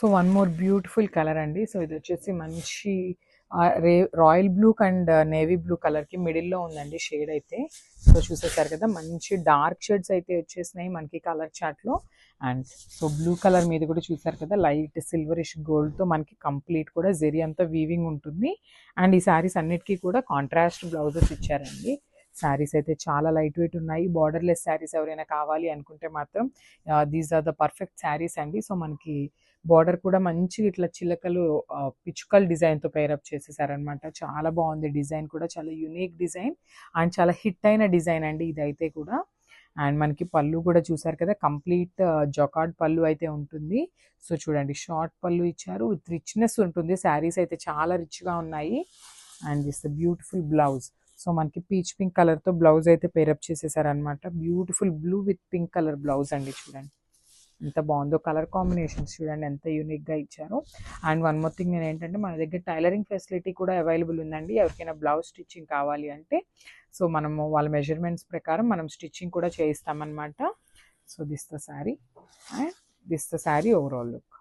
So one more beautiful colour అండి. So ఇది వచ్చేసి మంచి royal blue and navy blue కలర్కి మిడిల్లో ఉందండి షేడ్ అయితే. సో చూసేసారు కదా, మంచి డార్క్ షేడ్స్ అయితే వచ్చేసినాయి మనకి కలర్ చార్ట్లో. అండ్ సో బ్లూ కలర్ మీద కూడా చూసారు కదా, లైట్ సిల్వరిష్ గోల్డ్తో మనకి కంప్లీట్ కూడా జెరీ అంతా వీవింగ్ ఉంటుంది. అండ్ ఈ శారీస్ అన్నిటికీ కూడా కాంట్రాస్ట్ బ్లౌజెస్ ఇచ్చారండి. శారీస్ అయితే చాలా లైట్ వెయిట్ ఉన్నాయి. బార్డర్లెస్ శారీస్ ఎవరైనా కావాలి అనుకుంటే మాత్రం these are the perfect saris అండి. సో మనకి బార్డర్ కూడా మంచి ఇట్లా చిలకలు పిచ్చుకల్ డిజైన్తో పేరప్ చేసేసారనమాట. చాలా బాగుంది డిజైన్ కూడా, చాలా యూనిక్ డిజైన్ అండ్ చాలా హిట్ అయిన డిజైన్ అండి ఇదైతే కూడా. అండ్ మనకి పళ్ళు కూడా చూసారు కదా, కంప్లీట్ జొకార్డ్ పళ్ళు అయితే ఉంటుంది. సో చూడండి, షార్ట్ పళ్ళు ఇచ్చారు, విత్ రిచ్నెస్ ఉంటుంది. శారీస్ అయితే చాలా రిచ్గా ఉన్నాయి. And this beautiful blouse. So మనకి పీచ్ పింక్ కలర్తో బ్లౌజ్ అయితే పేరప్ చేసేసారనమాట. Beautiful blue with pink colour blouse అండి. చూడండి ఎంత బాగుందో, కలర్ కాంబినేషన్స్ చూడండి ఎంత యూనిక్గా ఇచ్చారో. అండ్ వన్ మోర్ థింగ్, నేను ఏంటంటే మన దగ్గర టైలరింగ్ ఫెసిలిటీ కూడా అవైలబుల్ ఉందండి. ఎవరికైనా బ్లౌజ్ స్టిచ్చింగ్ కావాలి అంటే సో మనము వాళ్ళ మెజర్మెంట్స్ ప్రకారం మనం స్టిచ్చింగ్ కూడా చేయిస్తామన్నమాట. So this the sari and this the sari overall look.